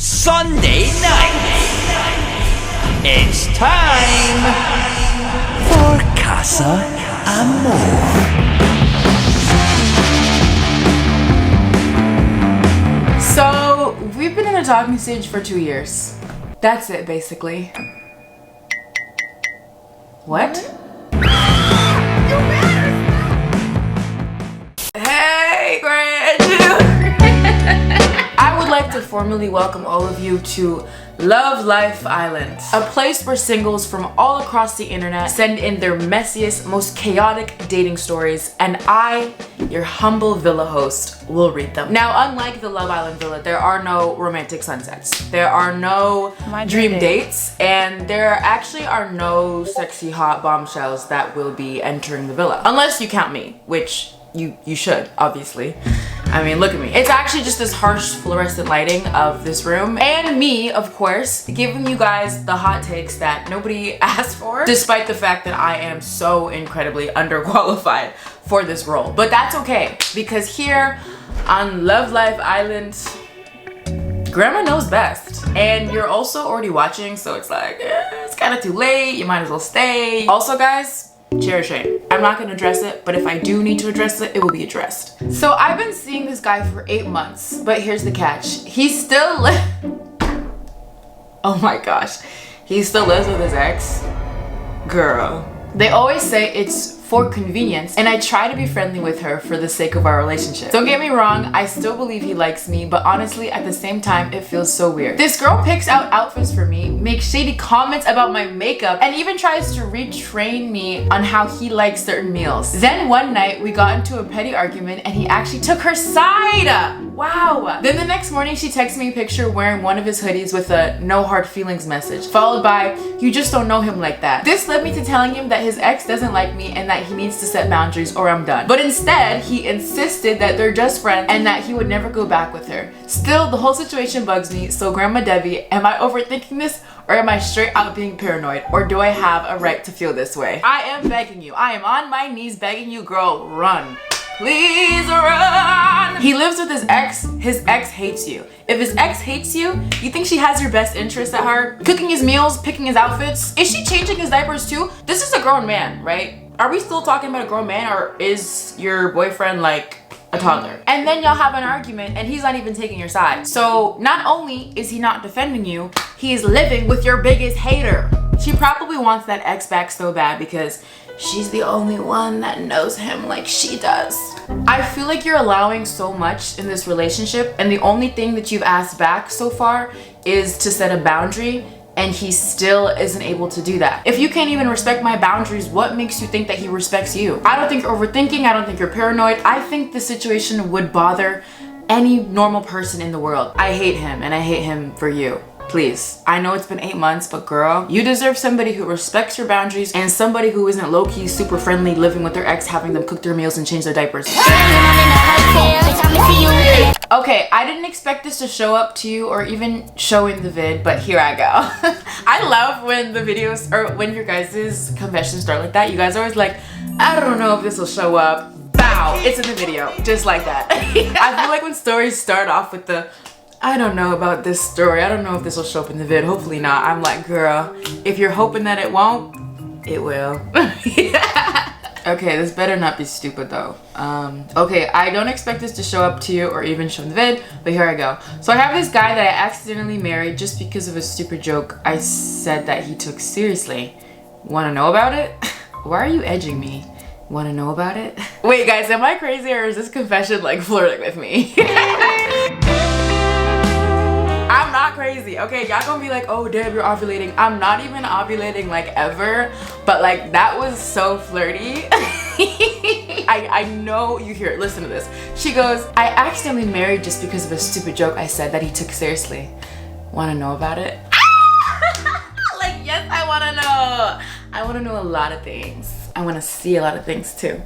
Sunday night. It's time for Casa Amor. So, we've been in a talking stage for 2 years. That's it, basically. What? Hey, grandchildren! I would like to formally welcome all of you to Love Life Island, a place where singles from all across the internet send in their messiest, most chaotic dating stories, and I, your humble villa host, will read them. Now, unlike the Love Island villa, there are no romantic sunsets. There are no dream dates, and there actually are no sexy hot bombshells that will be entering the villa. Unless you count me, which you should, obviously. I mean, look at me. It's actually just this harsh fluorescent lighting of this room. And me, of course, giving you guys the hot takes that nobody asked for, despite the fact that I am so incredibly underqualified for this role. But that's okay, because here on Love Life Island, Grandma knows best. And you're also already watching, so it's like, it's kind of too late. You might as well stay. Also, guys, chair shame. I'm not gonna address it, but if I do need to address it, it will be addressed. So I've been seeing this guy for 8 months, but here's the catch. He still oh my gosh. He still lives with his ex? Girl. They always say it's for convenience, and I try to be friendly with her for the sake of our relationship. Don't get me wrong, I still believe he likes me, but honestly, at the same time, it feels so weird. This girl picks out outfits for me, makes shady comments about my makeup, and even tries to retrain me on how he likes certain meals. Then one night, we got into a petty argument, and he actually took her side! Wow! Then the next morning, she texted me a picture wearing one of his hoodies with a no hard feelings message, followed by, you just don't know him like that. This led me to telling him that his ex doesn't like me and that he needs to set boundaries or I'm done. But instead, he insisted that they're just friends and that he would never go back with her. Still, the whole situation bugs me, so Grandma Debbie, am I overthinking this or am I straight out being paranoid? Or do I have a right to feel this way? I am begging you. I am on my knees begging you, girl, run. Please run! He lives with his ex hates you. If his ex hates you, you think she has your best interests at heart? Cooking his meals, picking his outfits? Is she changing his diapers too? This is a grown man, right? Are we still talking about a grown man, or is your boyfriend like a toddler? And then y'all have an argument and he's not even taking your side. So not only is he not defending you, he is living with your biggest hater. She probably wants that ex back so bad because she's the only one that knows him like she does. I feel like you're allowing so much in this relationship, and the only thing that you've asked back so far is to set a boundary, and he still isn't able to do that. If you can't even respect my boundaries, what makes you think that he respects you? I don't think you're overthinking, I don't think you're paranoid. I think the situation would bother any normal person in the world. I hate him, and I hate him for you. Please. I know it's been 8 months, but girl, you deserve somebody who respects your boundaries and somebody who isn't low-key super friendly, living with their ex, having them cook their meals and change their diapers. Okay, I didn't expect this to show up to you or even show in the vid, but here I go. I love when the videos, or when your guys' confessions start like that. You guys are always like, I don't know if this will show up. Bow, it's in the video, just like that. I feel like when stories start off with the, I don't know about this story, I don't know if this will show up in the vid, hopefully not. I'm like, girl, if you're hoping that it won't, it will. Okay, this better not be stupid though. Okay, I don't expect this to show up to you or even show in the vid, but here I go. So I have this guy that I accidentally married just because of a stupid joke I said that he took seriously. Wanna know about it? Why are you edging me? Wanna know about it? Wait guys, am I crazy or is this confession like flirting with me? I'm not crazy, okay? Y'all gonna be like, oh, Deb, you're ovulating. I'm not even ovulating like ever, but like that was so flirty. I know you hear it. Listen to this. She goes, I accidentally married just because of a stupid joke I said that he took seriously. Wanna know about it? Like, yes, I wanna know. I wanna know a lot of things. I wanna see a lot of things too.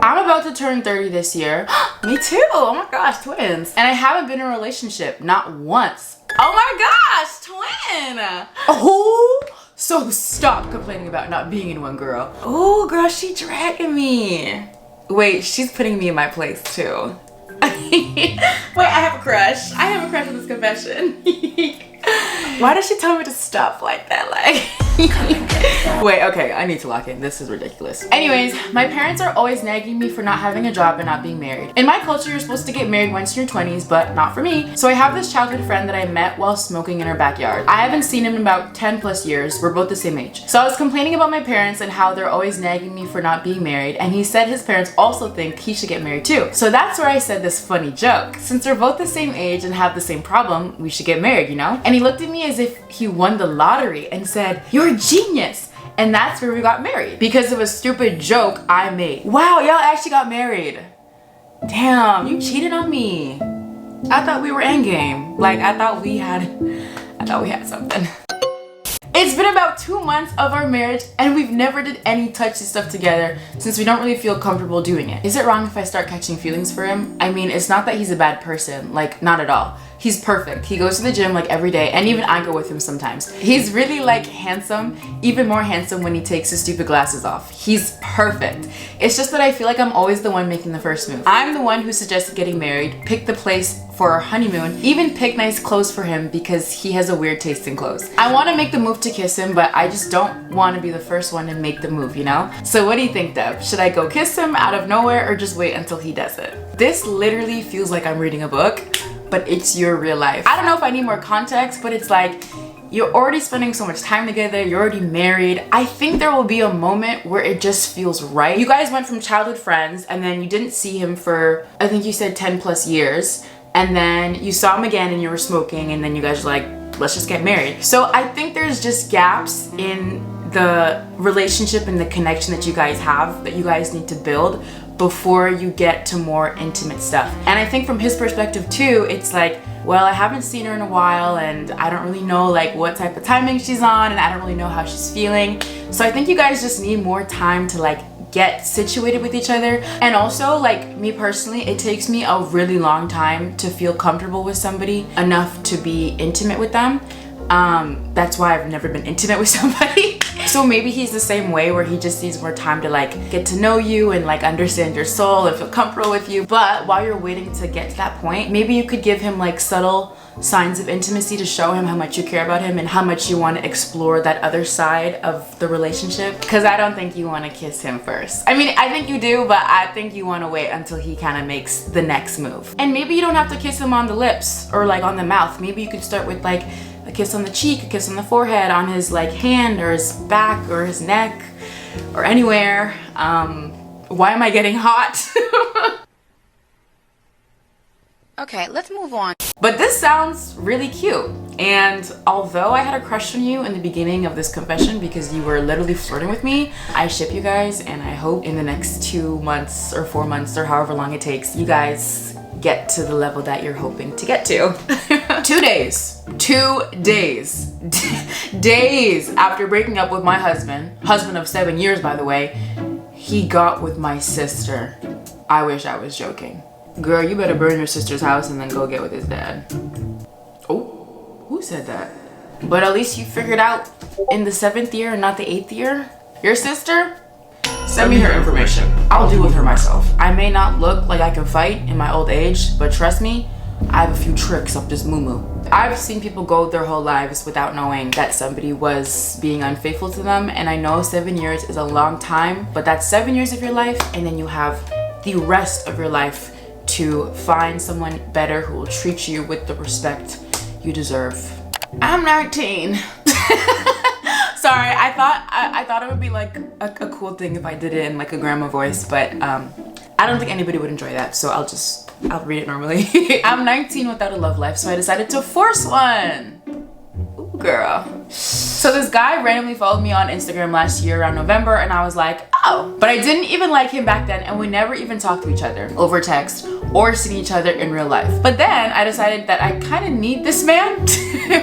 I'm about to turn 30 this year. Me too. Oh my gosh, twins. And I haven't been in a relationship, not once. Oh my gosh, twin. Oh, so stop complaining about not being in one, girl. Oh, girl, she dragging me. Wait, she's putting me in my place too. Wait, I have a crush. I have a crush on this confession. Why does she tell me to stop like that? Like, wait, okay, I need to lock in. This is ridiculous. Anyways, my parents are always nagging me for not having a job and not being married. In my culture, you're supposed to get married once in your 20s, but not for me. So I have this childhood friend that I met while smoking in her backyard. I haven't seen him in about 10 plus years. We're both the same age. So I was complaining about my parents and how they're always nagging me for not being married, and he said his parents also think he should get married too. So that's where I said this funny joke. Since they're both the same age and have the same problem, we should get married, you know? And he looked at me as if he won the lottery and said, "You're a genius." And that's where we got married because of a stupid joke I made. Wow, y'all actually got married. Damn, you cheated on me. I thought we were endgame. Like, I thought we had something. It's been about 2 months of our marriage and we've never did any touchy stuff together since we don't really feel comfortable doing it. Is it wrong if I start catching feelings for him? I mean, it's not that he's a bad person, like, not at all. He's perfect. He goes to the gym like every day, and even I go with him sometimes. He's really like handsome, even more handsome when he takes his stupid glasses off. He's perfect. It's just that I feel like I'm always the one making the first move. I'm the one who suggested getting married, picked the place for our honeymoon, even picked nice clothes for him because he has a weird taste in clothes. I want to make the move to kiss him, but I just don't want to be the first one to make the move, you know? So what do you think, Deb? Should I go kiss him out of nowhere or just wait until he does it? This literally feels like I'm reading a book, but it's your real life. I don't know if I need more context, but it's like, you're already spending so much time together, you're already married. I think there will be a moment where it just feels right. You guys went from childhood friends and then you didn't see him for, I think you said 10 plus years. And then you saw him again and you were smoking and then you guys were like, let's just get married. So I think there's just gaps in the relationship and the connection that you guys have that you guys need to build before you get to more intimate stuff. And I think from his perspective too, it's like, well, I haven't seen her in a while and I don't really know like what type of timing she's on and I don't really know how she's feeling. So I think you guys just need more time to like get situated with each other. And also, like, me personally, it takes me a really long time to feel comfortable with somebody enough to be intimate with them. That's why I've never been intimate with somebody. So maybe he's the same way where he just needs more time to like get to know you and like understand your soul and feel comfortable with you. But while you're waiting to get to that point, maybe you could give him like subtle signs of intimacy to show him how much you care about him and how much you want to explore that other side of the relationship. Because I don't think you want to kiss him first. I mean, I think you do, but I think you want to wait until he kind of makes the next move. And maybe you don't have to kiss him on the lips or like on the mouth. Maybe you could start with like a kiss on the cheek, a kiss on the forehead, on his like hand or his back or his neck or anywhere. Why am I getting hot? Okay, let's move on. But this sounds really cute. And although I had a crush on you in the beginning of this confession because you were literally flirting with me, I ship you guys and I hope in the next 2 months or 4 months or however long it takes, you guys get to the level that you're hoping to get to. 2 days. 2 days. Days after breaking up with my husband of 7 years, by the way, he got with my sister. I wish I was joking. Girl, you better burn your sister's house and then go get with his dad. Oh, who said that? But at least you figured out in the 7th year and not the 8th year. Your sister? Send me her information. I'll deal with her myself. I may not look like I can fight in my old age, but trust me, I have a few tricks up this moo-moo. I've seen people go their whole lives without knowing that somebody was being unfaithful to them, and I know 7 years is a long time, but that's 7 years of your life, and then you have the rest of your life to find someone better who will treat you with the respect you deserve. I'm 19. Sorry, I thought it would be like a cool thing if I did it in like a grandma voice, but I don't think anybody would enjoy that, so I'll read it normally. I'm 19 without a love life, so I decided to force one. Ooh, girl. So this guy randomly followed me on Instagram last year around November, and I was like, oh. But I didn't even like him back then, and we never even talked to each other over text or seen each other in real life. But then I decided that I kind of need this man,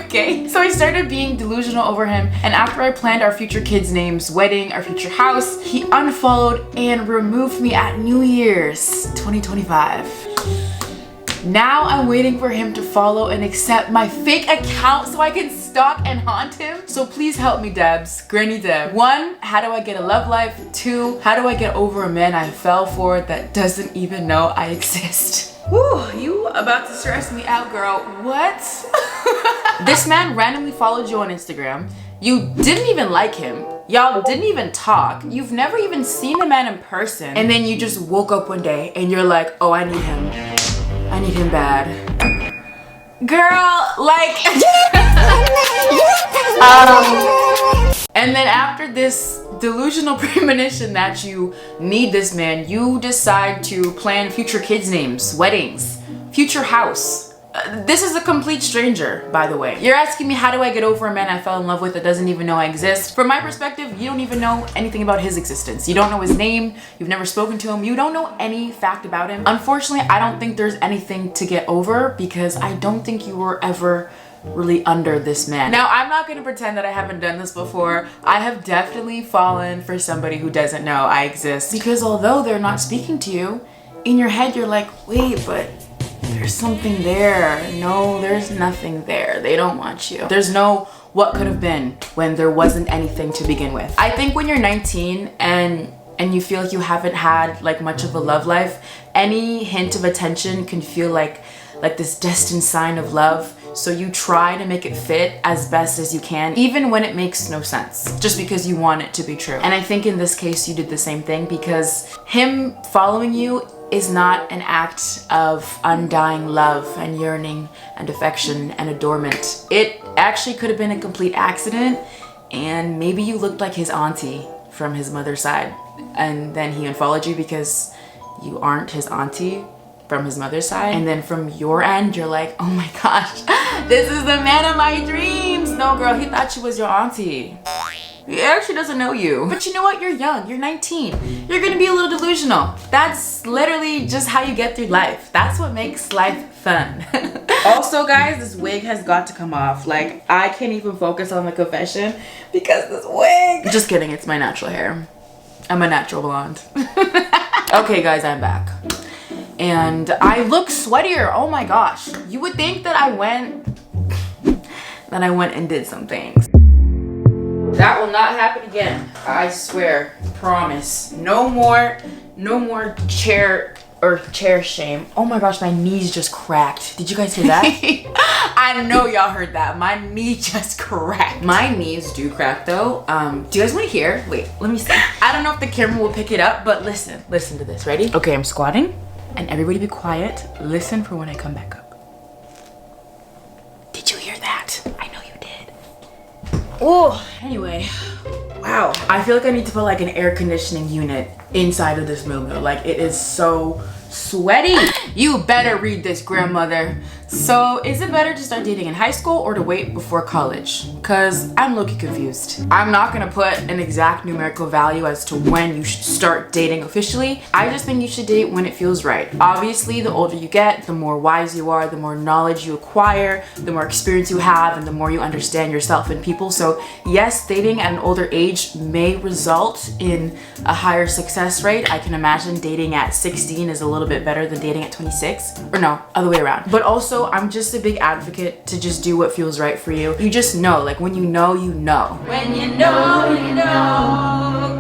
okay? So I started being delusional over him, and after I planned our future kids' names, wedding, our future house, he unfollowed and removed me at New Year's 2025. Now I'm waiting for him to follow and accept my fake account so I can stalk and haunt him. So please help me, Debs. Granny Deb. 1, how do I get a love life? 2, how do I get over a man I fell for that doesn't even know I exist? Whew, you about to stress me out, girl. What? This man randomly followed you on Instagram. You didn't even like him. Y'all didn't even talk. You've never even seen the man in person. And then you just woke up one day and you're like, oh, I need him. I need him bad. Girl, like... And then after this delusional premonition that you need this man, you decide to plan future kids' names, weddings, future house. This is a complete stranger, by the way. You're asking me, how do I get over a man I fell in love with that doesn't even know I exist? From my perspective, you don't even know anything about his existence. You don't know his name. You've never spoken to him. You don't know any fact about him. Unfortunately, I don't think there's anything to get over because I don't think you were ever really under this man. Now, I'm not gonna pretend that I haven't done this before. I have definitely fallen for somebody who doesn't know I exist because although they're not speaking to you, in your head you're like, wait, but there's something there. No, there's nothing there. They don't want you. There's no what could have been when there wasn't anything to begin with. I think when you're 19 and you feel like you haven't had like much of a love life, any hint of attention can feel like this destined sign of love. So you try to make it fit as best as you can, even when it makes no sense, just because you want it to be true. And I think in this case, you did the same thing because him following you is not an act of undying love and yearning and affection and adornment. It actually could have been a complete accident, and maybe you looked like his auntie from his mother's side, and then he unfollowed you because you aren't his auntie from his mother's side, and then from your end you're like, oh my gosh, this is the man of my dreams. No girl, he thought she was your auntie. He actually doesn't know you. But you know what? You're young. You're 19. You're gonna be a little delusional. That's literally just how you get through life. That's what makes life fun. Also, guys, this wig has got to come off. Like, I can't even focus on the confession because this wig. Just kidding. It's my natural hair. I'm a natural blonde. Okay, guys, I'm back. And I look sweatier. Oh my gosh. You would think that I went and did some things. That will not happen again. I swear, promise. No more chair shame. Oh my gosh, my knees just cracked. Did you guys hear that? I know y'all heard that. My knee just cracked. My knees do crack though. Do you guys want to hear? Wait, let me see. I don't know if the camera will pick it up, but listen to this. Ready? Okay, I'm squatting and everybody be quiet. Listen for when I come back up. Did you hear that? I know you did. Oh, anyway, wow. I feel like I need to put like an air conditioning unit inside of this room though. Like, it is so sweaty. You better read this, grandmother. So is it better to start dating in high school or to wait before college? Because I'm low-key confused. I'm not gonna put an exact numerical value as to when you should start dating officially. I just think you should date when it feels right. Obviously, the older you get, the more wise you are, the more knowledge you acquire, the more experience you have, and the more you understand yourself and people. So yes, dating at an older age may result in a higher success rate. I can imagine dating at 16 is a little bit better than dating at 26. Or no, other way around. But also, I'm just a big advocate to just do what feels right for you. You just know, like when you know, you know. When you know, you know.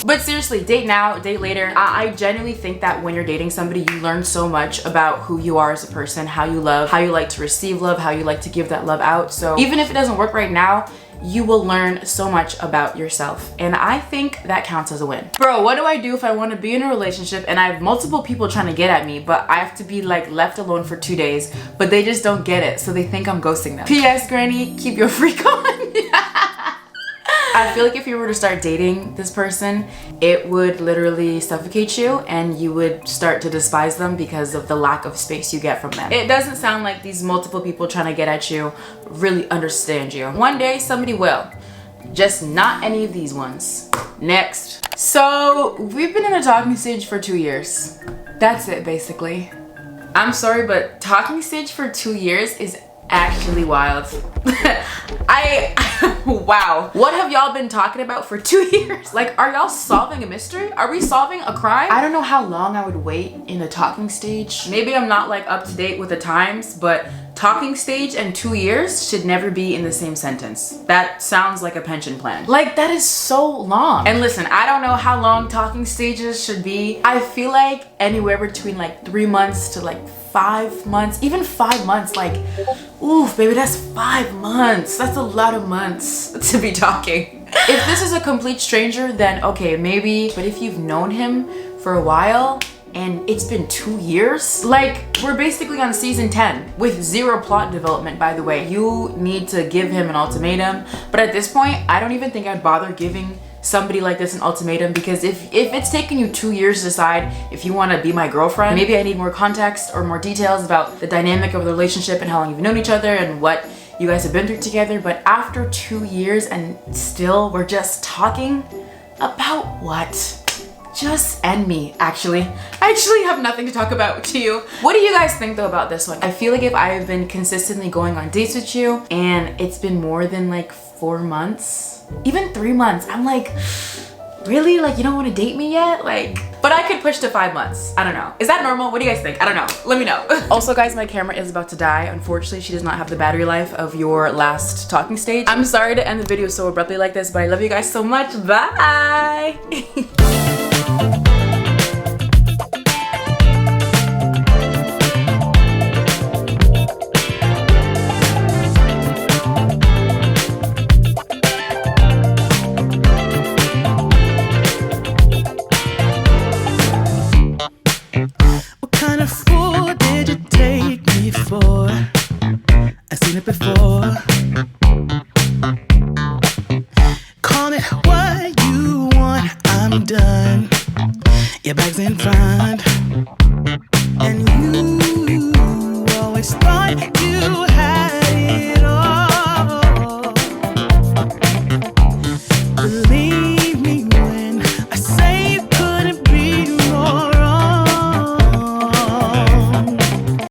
But seriously, date now, date later. I genuinely think that when you're dating somebody, you learn so much about who you are as a person, how you love, how you like to receive love, how you like to give that love out. So even if it doesn't work right now, you will learn so much about yourself. And I think that counts as a win. Bro, what do I do if I want to be in a relationship and I have multiple people trying to get at me, but I have to be like left alone for 2 days, but they just don't get it, so they think I'm ghosting them? P.S. Granny, keep your freak on. I feel like if you were to start dating this person, it would literally suffocate you and you would start to despise them because of the lack of space you get from them. It doesn't sound like these multiple people trying to get at you really understand you. One day somebody will, just not any of these ones. Next. So we've been in a talking stage for 2 years. That's it basically. I'm sorry, but talking stage for 2 years is actually wild. Wow. What have y'all been talking about for 2 years? Like, are y'all solving a mystery? Are we solving a crime? I don't know how long I would wait in a talking stage. Maybe I'm not like up to date with the times, but talking stage and 2 years should never be in the same sentence. That sounds like a pension plan. Like, that is so long. And listen, I don't know how long talking stages should be. I feel like anywhere between like 3 months to like 5 months, even 5 months, like, oof, baby, that's 5 months. That's a lot of months to be talking. If this is a complete stranger, then okay, maybe, but if you've known him for a while, and it's been 2 years, like, we're basically on season 10 with 0 plot development, by the way. You need to give him an ultimatum, but at this point, I don't even think I'd bother giving somebody like this an ultimatum, because if it's taken you 2 years to decide if you want to be my girlfriend, maybe I need more context or more details about the dynamic of the relationship and how long you've known each other and what you guys have been through together. But after 2 years and still we're just talking about what? Just end me, actually. I actually have nothing to talk about to you. What do you guys think though about this one? I feel like if I have been consistently going on dates with you and it's been more than like 4 months, even 3 months, I'm like, really? Like, you don't want to date me yet? Like, but I could push to 5 months. I don't know. Is that normal? What do you guys think? I don't know. Let me know. Also, guys, my camera is about to die. Unfortunately, she does not have the battery life of your last talking stage. I'm sorry to end the video so abruptly like this, but I love you guys so much. Bye. What kind of fool did you take me for? I've seen it before.